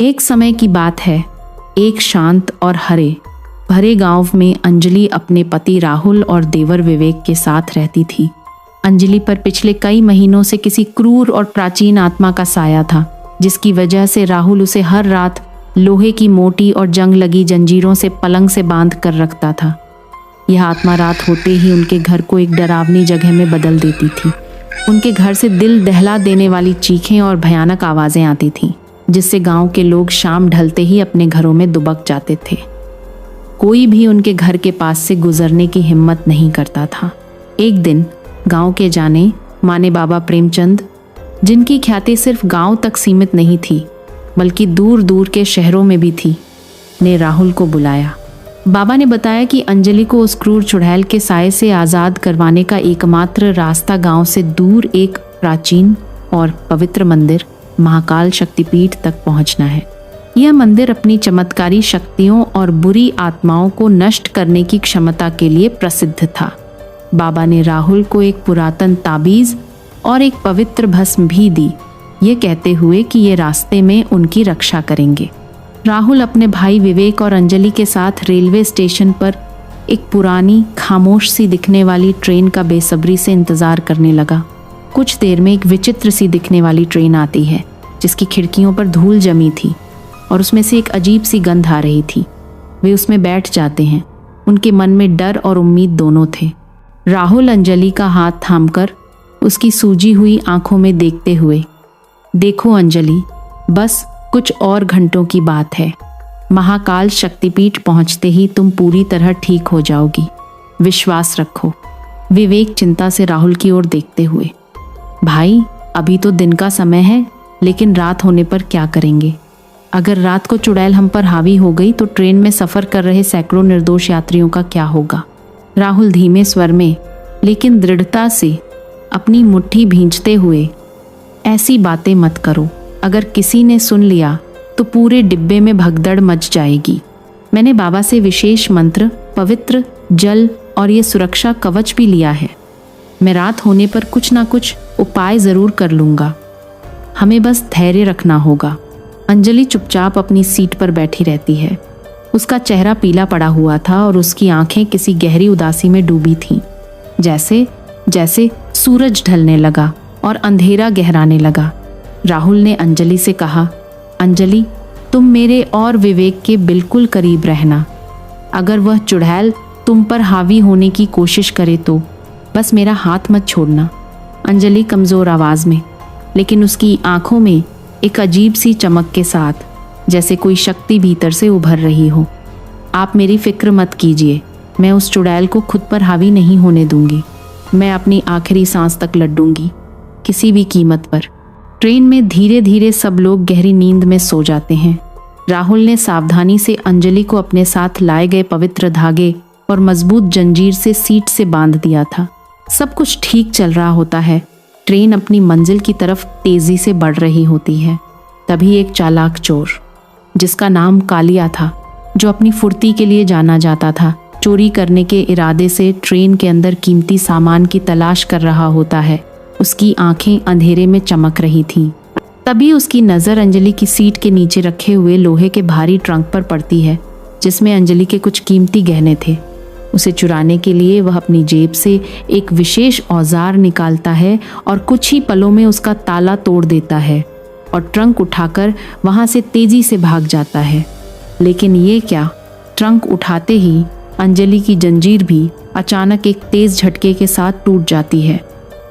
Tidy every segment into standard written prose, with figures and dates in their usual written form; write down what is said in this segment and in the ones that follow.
एक समय की बात है, एक शांत और हरे भरे गांव में अंजलि अपने पति राहुल और देवर विवेक के साथ रहती थी। अंजलि पर पिछले कई महीनों से किसी क्रूर और प्राचीन आत्मा का साया था, जिसकी वजह से राहुल उसे हर रात लोहे की मोटी और जंग लगी जंजीरों से पलंग से बांध कर रखता था। यह आत्मा रात होते ही उनके घर को एक डरावनी जगह में बदल देती थी। उनके घर से दिल दहला देने वाली चीखें और भयानक आवाजें आती थीं, जिससे गांव के लोग शाम ढलते ही अपने घरों में दुबक जाते थे। कोई भी उनके घर के पास से गुजरने की हिम्मत नहीं करता था। एक दिन गांव के जाने माने बाबा प्रेमचंद, जिनकी ख्याति सिर्फ गांव तक सीमित नहीं थी बल्कि दूर दूर के शहरों में भी थी, ने राहुल को बुलाया। बाबा ने बताया कि अंजलि को उस क्रूर चुड़ैल के साए से आज़ाद करवाने का एकमात्र रास्ता गांव से दूर एक प्राचीन और पवित्र मंदिर महाकाल शक्तिपीठ तक पहुंचना है। यह मंदिर अपनी चमत्कारी शक्तियों और बुरी आत्माओं को नष्ट करने की क्षमता के लिए प्रसिद्ध था। बाबा ने राहुल को एक पुरातन ताबीज और एक पवित्र भस्म भी दी, ये कहते हुए कि ये रास्ते में उनकी रक्षा करेंगे। राहुल अपने भाई विवेक और अंजलि के साथ रेलवे स्टेशन पर एक पुरानी खामोश सी दिखने वाली ट्रेन का बेसब्री से इंतजार करने लगा। कुछ देर में एक विचित्र सी दिखने वाली ट्रेन आती है, जिसकी खिड़कियों पर धूल जमी थी और उसमें से एक अजीब सी गंध आ रही थी। वे उसमें बैठ जाते हैं। उनके मन में डर और उम्मीद दोनों थे। राहुल अंजलि का हाथ थामकर उसकी सूजी हुई आंखों में देखते हुए, देखो अंजलि, बस कुछ और घंटों की बात है। महाकाल शक्तिपीठ पहुंचते ही तुम पूरी तरह ठीक हो जाओगी, विश्वास रखो। विवेक चिंता से राहुल की ओर देखते हुए, भाई अभी तो दिन का समय है, लेकिन रात होने पर क्या करेंगे? अगर रात को चुड़ैल हम पर हावी हो गई तो ट्रेन में सफर कर रहे सैकड़ों निर्दोष यात्रियों का क्या होगा? राहुल धीमे स्वर में लेकिन दृढ़ता से अपनी मुट्ठी भींचते हुए, ऐसी बातें मत करो। अगर किसी ने सुन लिया तो पूरे डिब्बे में भगदड़ मच जाएगी। मैंने बाबा से विशेष मंत्र, पवित्र जल और ये सुरक्षा कवच भी लिया है। मैं रात होने पर कुछ ना कुछ उपाय जरूर कर लूँगा। हमें बस धैर्य रखना होगा। अंजलि चुपचाप अपनी सीट पर बैठी रहती है। उसका चेहरा पीला पड़ा हुआ था और उसकी आंखें किसी गहरी उदासी में डूबी थीं। जैसे जैसे सूरज ढलने लगा और अंधेरा गहराने लगा। राहुल ने अंजलि से कहा, अंजलि, तुम मेरे और विवेक के बिल्कुल करीब रहना। अगर वह चुड़ैल तुम पर हावी होने की कोशिश करे तो बस मेरा हाथ मत छोड़ना। अंजलि कमज़ोर आवाज़ में, लेकिन उसकी आंखों में एक अजीब सी चमक के साथ, जैसे कोई शक्ति भीतर से उभर रही हो। आप मेरी फिक्र मत कीजिए, मैं उस चुड़ैल को खुद पर हावी नहीं होने दूंगी। मैं अपनी आखिरी सांस तक लड़ूंगी, किसी भी कीमत पर। ट्रेन में धीरे धीरे सब लोग गहरी नींद में सो जाते हैं। राहुल ने सावधानी से अंजलि को अपने साथ लाए गए पवित्र धागे और मजबूत जंजीर से सीट से बांध दिया था। सब कुछ ठीक चल रहा होता है। ट्रेन अपनी मंजिल की तरफ तेजी से बढ़ रही होती है। तभी एक चालाक चोर, जिसका नाम कालिया था, जो अपनी फुर्ती के लिए जाना जाता था, चोरी करने के इरादे से ट्रेन के अंदर कीमती सामान की तलाश कर रहा होता है। उसकी आंखें अंधेरे में चमक रही थीं। तभी उसकी नज़र अंजलि की सीट के नीचे रखे हुए लोहे के भारी ट्रंक पर पड़ती है, जिसमें अंजलि के कुछ कीमती गहने थे। उसे चुराने के लिए वह अपनी जेब से एक विशेष औजार निकालता है और कुछ ही पलों में उसका ताला तोड़ देता है और ट्रंक उठाकर वहां से तेजी से भाग जाता है। लेकिन ये क्या, ट्रंक उठाते ही अंजलि की जंजीर भी अचानक एक तेज झटके के साथ टूट जाती है।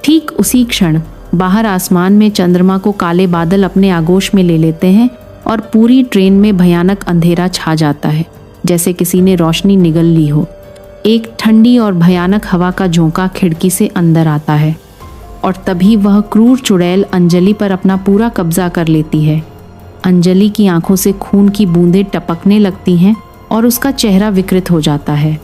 ठीक उसी क्षण बाहर आसमान में चंद्रमा को काले बादल अपने आगोश में ले लेते हैं और पूरी ट्रेन में भयानक अंधेरा छा जाता है, जैसे किसी ने रोशनी निगल ली हो। एक ठंडी और भयानक हवा का झोंका खिड़की से अंदर आता है और तभी वह क्रूर चुड़ैल अंजलि पर अपना पूरा कब्जा कर लेती है। अंजलि की आंखों से खून की बूंदें टपकने लगती हैं और उसका चेहरा विकृत हो जाता है।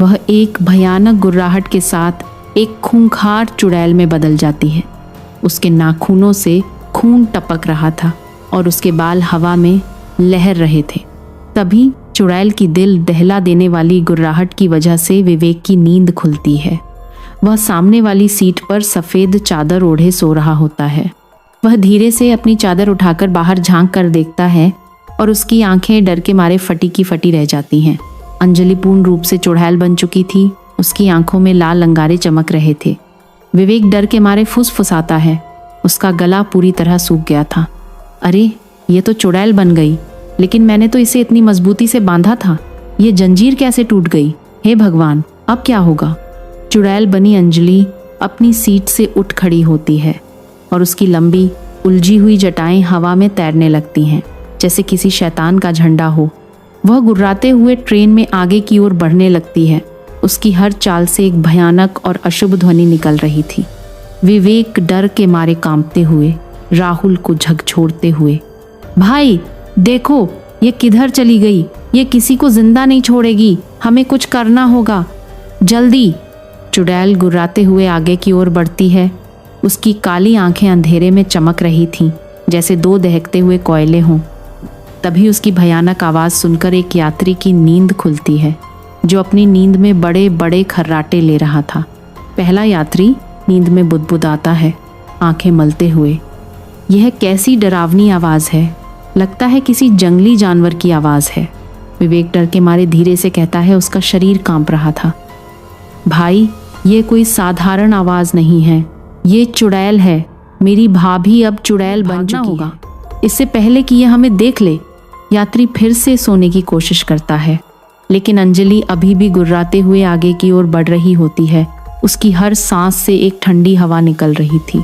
वह एक भयानक गुर्राहट के साथ एक खूंखार चुड़ैल में बदल जाती है। उसके नाखूनों से खून टपक रहा था और उसके बाल हवा में लहर रहे थे। तभी चुड़ैल की दिल दहला देने वाली गुर्राहट की वजह से विवेक की नींद खुलती है। वह सामने वाली सीट पर सफ़ेद चादर ओढ़े सो रहा होता है। वह धीरे से अपनी चादर उठाकर बाहर झांक कर देखता है और उसकी आंखें डर के मारे फटी की फटी रह जाती हैं। अंजलि पूर्ण रूप से चुड़ैल बन चुकी थी। उसकी आंखों में लाल अंगारे चमक रहे थे। विवेक डर के मारे फुसफुसाता है। उसका गला पूरी तरह सूख गया था। अरे, ये तो चुड़ैल बन गई, लेकिन मैंने तो इसे इतनी मजबूती से बांधा था। ये जंजीर कैसे टूट गई? हे भगवान, अब क्या होगा? चुड़ैल बनी अंजलि अपनी सीट से उठ खड़ी होती है और उसकी लंबी उलझी हुई जटाएं हवा में तैरने लगती हैं, जैसे किसी शैतान का झंडा हो। वह गुर्राते हुए ट्रेन में आगे की ओर बढ़ने लगती है। उसकी हर चाल से एक भयानक और अशुभ ध्वनि निकल रही थी। विवेक डर के मारे कांपते हुए राहुल को झकझोरते हुए, भाई देखो, ये किधर चली गई? ये किसी को जिंदा नहीं छोड़ेगी। हमें कुछ करना होगा, जल्दी। चुड़ैल गुर्राते हुए आगे की ओर बढ़ती है। उसकी काली आंखें अंधेरे में चमक रही थीं, जैसे दो दहकते हुए कोयले हों। तभी उसकी भयानक आवाज़ सुनकर एक यात्री की नींद खुलती है, जो अपनी नींद में बड़े बड़े खर्राटे ले रहा था। पहला यात्री नींद में बुदबुदाता है, आंखें मलते हुए। यह कैसी डरावनी आवाज़ है? लगता है किसी जंगली जानवर की आवाज़ है। विवेक डर के मारे धीरे से कहता है। उसका शरीर कांप रहा था। भाई, ये कोई साधारण आवाज़ नहीं है, ये चुड़ैल है। मेरी भाभी अब चुड़ैल बन चुकी है। इससे पहले कि यह हमें देख ले। यात्री फिर से सोने की कोशिश करता है, लेकिन अंजलि अभी भी गुर्राते हुए आगे की ओर बढ़ रही होती है। उसकी हर सांस से एक ठंडी हवा निकल रही थी।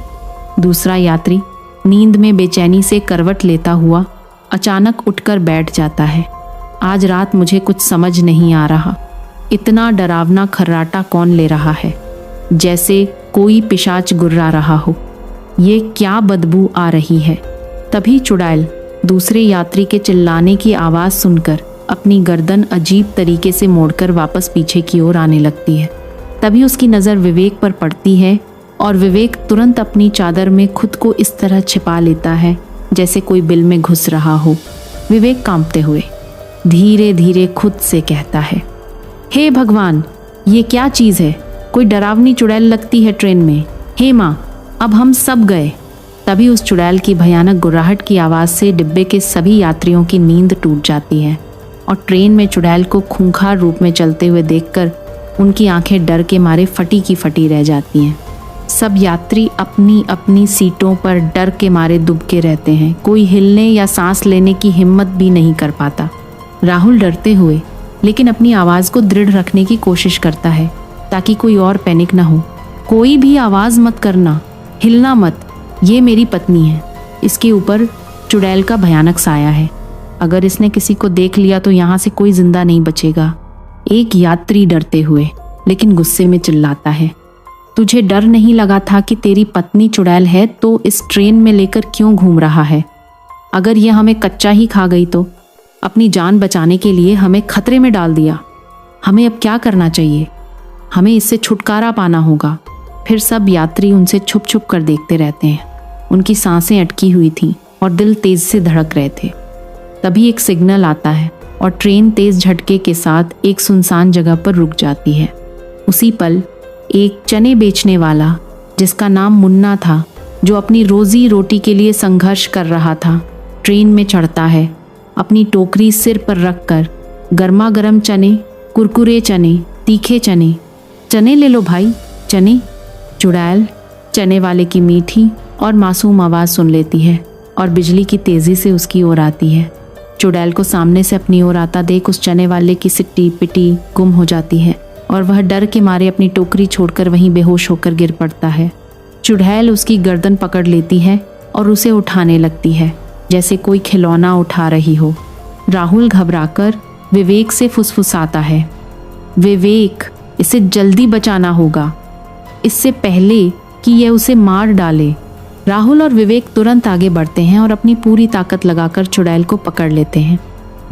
दूसरा यात्री नींद में बेचैनी से करवट लेता हुआ अचानक उठकर बैठ जाता है। आज रात मुझे कुछ समझ नहीं आ रहा। इतना डरावना खर्राटा कौन ले रहा है? जैसे कोई पिशाच गुर्रा रहा हो। ये क्या बदबू आ रही है? तभी चुड़ैल दूसरे यात्री के चिल्लाने की आवाज़ सुनकर अपनी गर्दन अजीब तरीके से मोड़कर वापस पीछे की ओर आने लगती है। तभी उसकी नज़र विवेक पर पड़ती है और विवेक तुरंत अपनी चादर में खुद को इस तरह छिपा लेता है जैसे कोई बिल में घुस रहा हो। विवेक कांपते हुए धीरे धीरे खुद से कहता है, हे भगवान, ये क्या चीज़ है? कोई डरावनी चुड़ैल लगती है ट्रेन में। हे माँ, अब हम सब गए। तभी उस चुड़ैल की भयानक गुर्राहट की आवाज़ से डिब्बे के सभी यात्रियों की नींद टूट जाती है और ट्रेन में चुड़ैल को खूंखार रूप में चलते हुए देखकर उनकी आंखें डर के मारे फटी की फटी रह जाती हैं। सब यात्री अपनी अपनी सीटों पर डर के मारे दुबके रहते हैं। कोई हिलने या सांस लेने की हिम्मत भी नहीं कर पाता। राहुल डरते हुए लेकिन अपनी आवाज़ को दृढ़ रखने की कोशिश करता है ताकि कोई और पैनिक ना हो। कोई भी आवाज़ मत करना, हिलना मत। ये मेरी पत्नी है। इसके ऊपर चुड़ैल का भयानक साया है। अगर इसने किसी को देख लिया तो यहाँ से कोई जिंदा नहीं बचेगा। एक यात्री डरते हुए लेकिन गुस्से में चिल्लाता है, तुझे डर नहीं लगा था कि तेरी पत्नी चुड़ैल है तो इस ट्रेन में लेकर क्यों घूम रहा है? अगर यह हमें कच्चा ही खा गई तो? अपनी जान बचाने के लिए हमें खतरे में डाल दिया। हमें अब क्या करना चाहिए? हमें इससे छुटकारा पाना होगा। फिर सब यात्री उनसे छुप छुप कर देखते रहते हैं। उनकी सांसें अटकी हुई थीं और दिल तेज से धड़क रहे थे। तभी एक सिग्नल आता है और ट्रेन तेज झटके के साथ एक सुनसान जगह पर रुक जाती है। उसी पल एक चने बेचने वाला, जिसका नाम मुन्ना था, जो अपनी रोजी रोटी के लिए संघर्ष कर रहा था, ट्रेन में चढ़ता है। अपनी टोकरी सिर पर रखकर गर्मा गर्म चने, कुरकुरे चने, तीखे चने, चने ले लो भाई, चने। चुड़ैल चने वाले की मीठी और मासूम आवाज़ सुन लेती है और बिजली की तेज़ी से उसकी ओर आती है। चुड़ैल को सामने से अपनी ओर आता देख उस चने वाले की सिट्टी पिटी गुम हो जाती है और वह डर के मारे अपनी टोकरी छोड़कर वहीं बेहोश होकर गिर पड़ता है। चुड़ैल उसकी गर्दन पकड़ लेती है और उसे उठाने लगती है जैसे कोई खिलौना उठा रही हो। राहुल घबराकर विवेक से फुसफुसाता है, विवेक, इसे जल्दी बचाना होगा, इससे पहले कि यह उसे मार डाले। राहुल और विवेक तुरंत आगे बढ़ते हैं और अपनी पूरी ताकत लगाकर चुड़ैल को पकड़ लेते हैं।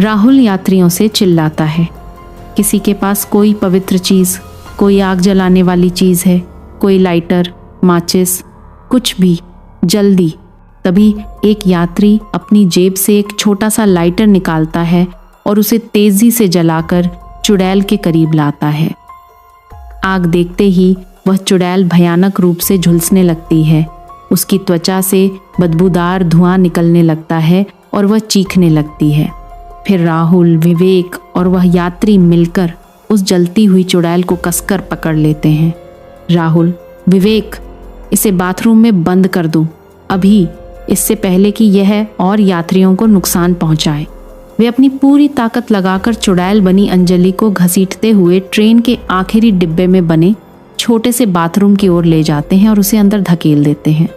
राहुल यात्रियों से चिल्लाता है, किसी के पास कोई पवित्र चीज़, कोई आग जलाने वाली चीज़ है? कोई लाइटर, माचिस, कुछ भी, जल्दी। तभी एक यात्री अपनी जेब से एक छोटा सा लाइटर निकालता है और उसे तेज़ी से जलाकर चुड़ैल के करीब लाता है। आग देखते ही वह चुड़ैल भयानक रूप से झुलसने लगती है। उसकी त्वचा से बदबूदार धुआं निकलने लगता है और वह चीखने लगती है। फिर राहुल, विवेक और वह यात्री मिलकर उस जलती हुई चुड़ैल को कसकर पकड़ लेते हैं। राहुल, विवेक, इसे बाथरूम में बंद कर दो अभी, इससे पहले कि यह और यात्रियों को नुकसान पहुंचाए। वे अपनी पूरी ताकत लगाकर चुड़ैल बनी अंजलि को घसीटते हुए ट्रेन के आखिरी डिब्बे में बने छोटे से बाथरूम की ओर ले जाते हैं और उसे अंदर धकेल देते हैं।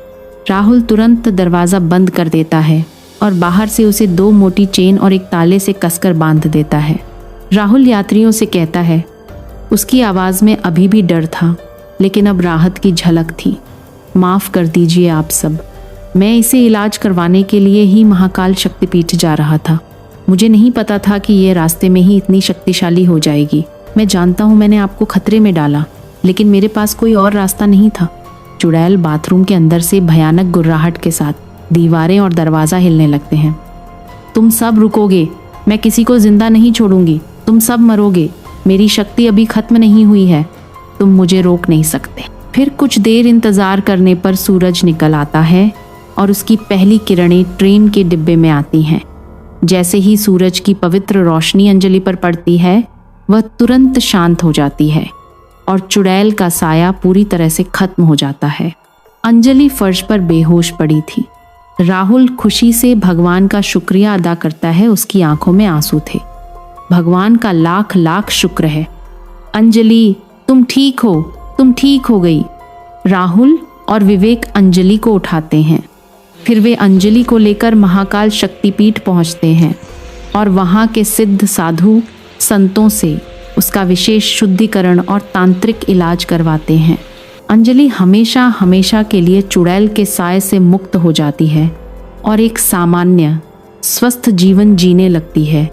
राहुल तुरंत दरवाज़ा बंद कर देता है और बाहर से उसे 2 मोटी चेन और एक ताले से कसकर बांध देता है। राहुल यात्रियों से कहता है। उसकी आवाज़ में अभी भी डर था, लेकिन अब राहत की झलक थी। माफ़ कर दीजिए आप सब, मैं इसे इलाज करवाने के लिए ही महाकाल शक्तिपीठ जा रहा था। मुझे नहीं पता था कि ये रास्ते में ही इतनी शक्तिशाली हो जाएगी। मैं जानता हूँ मैंने आपको खतरे में डाला, लेकिन मेरे पास कोई और रास्ता नहीं था। चुड़ैल बाथरूम के अंदर से भयानक गुर्राहट के साथ दीवारें और दरवाज़ा हिलने लगते हैं। तुम सब रुकोगे, मैं किसी को जिंदा नहीं छोड़ूंगी, तुम सब मरोगे, मेरी शक्ति अभी खत्म नहीं हुई है, तुम मुझे रोक नहीं सकते। फिर कुछ देर इंतज़ार करने पर सूरज निकल आता है और उसकी पहली किरणें ट्रेन के डिब्बे में आती हैं। जैसे ही सूरज की पवित्र रोशनी अंजलि पर पड़ती है, वह तुरंत शांत हो जाती है और चुड़ैल का साया पूरी तरह से खत्म हो जाता है। अंजलि फर्श पर बेहोश पड़ी थी। राहुल खुशी से भगवान का शुक्रिया अदा करता है, उसकी आंखों में आंसू थे। भगवान का लाख लाख शुक्र है। अंजलि, तुम ठीक हो, तुम ठीक हो गई। राहुल और विवेक अंजलि को उठाते हैं। फिर वे अंजलि को लेकर महाकाल शक्तिपीठ पहुंचते हैं और वहां के सिद्ध साधु संतों से उसका विशेष शुद्धिकरण और तांत्रिक इलाज करवाते हैं। अंजलि हमेशा हमेशा के लिए चुड़ैल के साए से मुक्त हो जाती है और एक सामान्य स्वस्थ जीवन जीने लगती है।